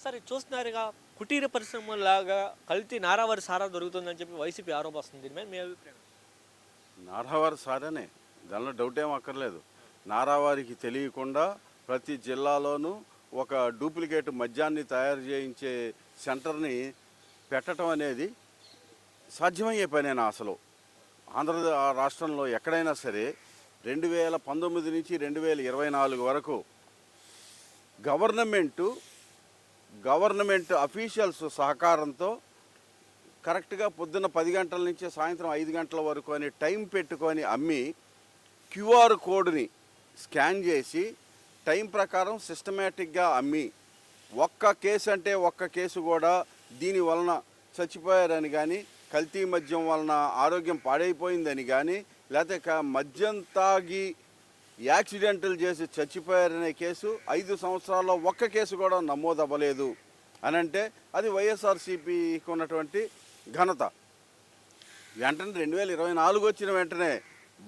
Sir ఇది చూస్తున్నారుగా కుటీర పరిశ్రమలాగా కల్తీ నారావారి సారా దొరుకుతుందని చెప్పి వైసీపీ ఆరోపణ వస్తుంది. దీని మీద మీ అభిప్రాయం? నారావారి సారనే, దానిలో డౌట్ ఏం అక్కర్లేదు. నారావారికి తెలియకుండా ప్రతి జిల్లాలోనూ ఒక డూప్లికేట్ మద్యాన్ని తయారు చేయించే సెంటర్ని పెట్టడం అనేది సాధ్యమయ్యే పనేనా? అసలు ఆంధ్ర రాష్ట్రంలో ఎక్కడైనా సరే 2019 నుంచి 2024 వరకు గవర్నమెంట్ అఫీషియల్స్ సహకారంతో కరెక్ట్గా పొద్దున్న 10 గంటల నుంచి సాయంత్రం 5 గంటల వరకు అని టైం పెట్టుకొని అమ్మి క్యూఆర్ కోడ్ని స్కాన్ చేసి టైం ప్రకారం సిస్టమేటిక్గా అమ్మి ఒక్క కేసు అంటే ఒక్క కేసు కూడా దీని వలన చచ్చిపోయారని కానీ, కల్తీ మద్యం వలన ఆరోగ్యం పాడైపోయిందని కానీ, లేకపోతే మద్యం తాగి యాక్సిడెంటల్ చేసి చచ్చిపోయారనే కేసు 5 సంవత్సరాల్లో ఒక్క కేసు కూడా నమోదవ్వలేదు అని అంటే అది వైఎస్ఆర్సీపీకి ఉన్నటువంటి ఘనత. వెంటనే 2024 వచ్చిన వెంటనే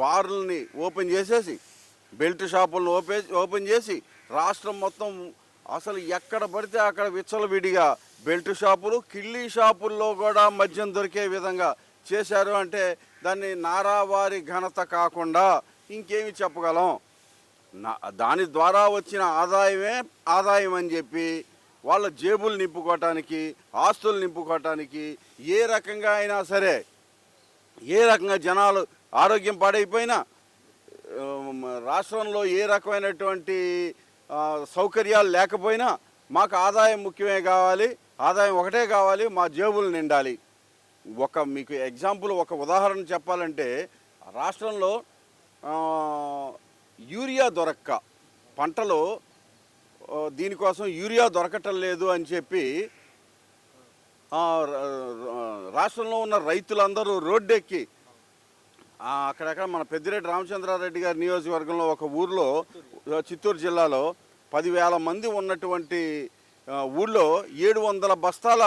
బార్లని ఓపెన్ చేసేసి, బెల్ట్ షాపులను ఓపెన్ చేసి రాష్ట్రం మొత్తం అసలు ఎక్కడ పడితే అక్కడ విచ్చలవిడిగా బెల్ట్ షాపులు, కిళ్ళీ షాపుల్లో కూడా మద్యం దొరికే విధంగా చేశారు. అంటే దాన్ని నారావారి ఘనత కాకుండా ఇంకేమి చెప్పగలం? దాని ద్వారా వచ్చిన ఆదాయమే ఆదాయం అని చెప్పి వాళ్ళ జేబులు నింపుకోవటానికి, ఆస్తులు నింపుకోవటానికి, ఏ రకంగా అయినా సరే, ఏ రకంగా జనాలు ఆరోగ్యం పాడైపోయినా, రాష్ట్రంలో ఏ రకమైనటువంటి సౌకర్యాలు లేకపోయినా మాకు ఆదాయం ముఖ్యమే కావాలి, ఆదాయం ఒకటే కావాలి, మా జేబులు నిండాలి. మీకు ఎగ్జాంపుల్, ఒక ఉదాహరణ చెప్పాలంటే రాష్ట్రంలో యూరియా దొరక్క పంటలో దీనికోసం యూరియా దొరకటం లేదు అని చెప్పి రాష్ట్రంలో ఉన్న రైతులందరూ రోడ్డెక్కి అక్కడక్కడ మన పెద్దిరెడ్డి రామచంద్రారెడ్డి గారి నియోజకవర్గంలో ఒక ఊర్లో, చిత్తూరు జిల్లాలో 10,000 మంది ఉన్నటువంటి ఊళ్ళో 700 బస్తాల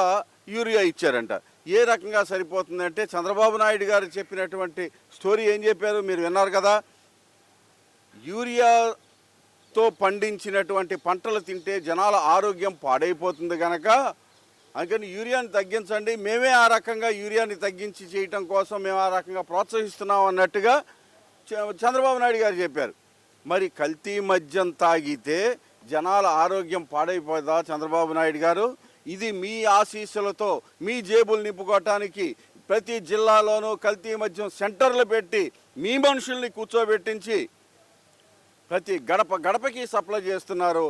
యూరియా ఇచ్చారంట. ఏ రకంగా సరిపోతుందంటే చంద్రబాబు నాయుడు గారు చెప్పినటువంటి స్టోరీ ఏం చెప్పారు మీరు విన్నారు కదా. యూరియాతో పండించినటువంటి పంటలు తింటే జనాల ఆరోగ్యం పాడైపోతుంది కనుక అందుకని యూరియాని తగ్గించండి, మేమే ఆ రకంగా యూరియాని తగ్గించి చేయటం కోసం మేము ఆ రకంగా ప్రోత్సహిస్తున్నాం అన్నట్టుగా చంద్రబాబు నాయుడు గారు చెప్పారు. మరి కల్తీ మద్యం తాగితే జనాల ఆరోగ్యం పాడైపోదా చంద్రబాబు నాయుడు గారు? ఇది మీ ఆశీస్సులతో మీ జేబులు నింపుకోవటానికి ప్రతి జిల్లాలోనూ కల్తీ మద్యం సెంటర్లు పెట్టి మీ మనుషుల్ని కూర్చోబెట్టించి ప్రతి గడపకి సప్లై చేస్తున్నారు.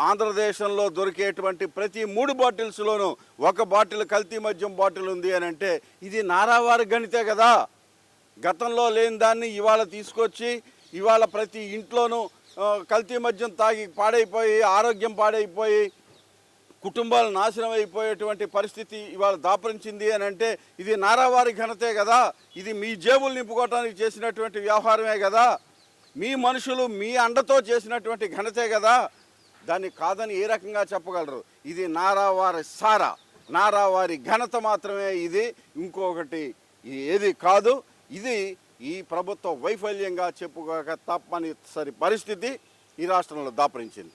ఆంధ్రదేశంలో దొరికేటువంటి ప్రతి 3 బాటిల్స్లోనూ ఒక బాటిల్ కల్తీ మద్యం బాటిల్ ఉంది అని అంటే ఇది నారావారి గణితే కదా. గతంలో లేని దాన్ని ఇవాళ తీసుకొచ్చి ఇవాళ ప్రతి ఇంట్లోనూ కల్తీ మద్యం తాగి పాడైపోయి, ఆరోగ్యం పాడైపోయి, కుటుంబాలు నాశనం అయిపోయేటువంటి పరిస్థితి ఇవాళ దాపరించింది అని అంటే ఇది నారావారి ఘనతే కదా. ఇది మీ జేబులు నింపుకోవటానికి చేసినటువంటి వ్యవహారమే కదా. మీ మనుషులు మీ అండతో చేసినటువంటి ఘనతే కదా. దాన్ని కాదని ఏ రకంగా చెప్పగలరు? ఇది నారావారి సారా, నారావారి ఘనత మాత్రమే ఇది, ఇంకొకటి ఏది కాదు. ఇది ఈ ప్రభుత్వ వైఫల్యంగా చెప్పుకోక తప్పనిసరి పరిస్థితి ఈ రాష్ట్రంలో దాపరించింది.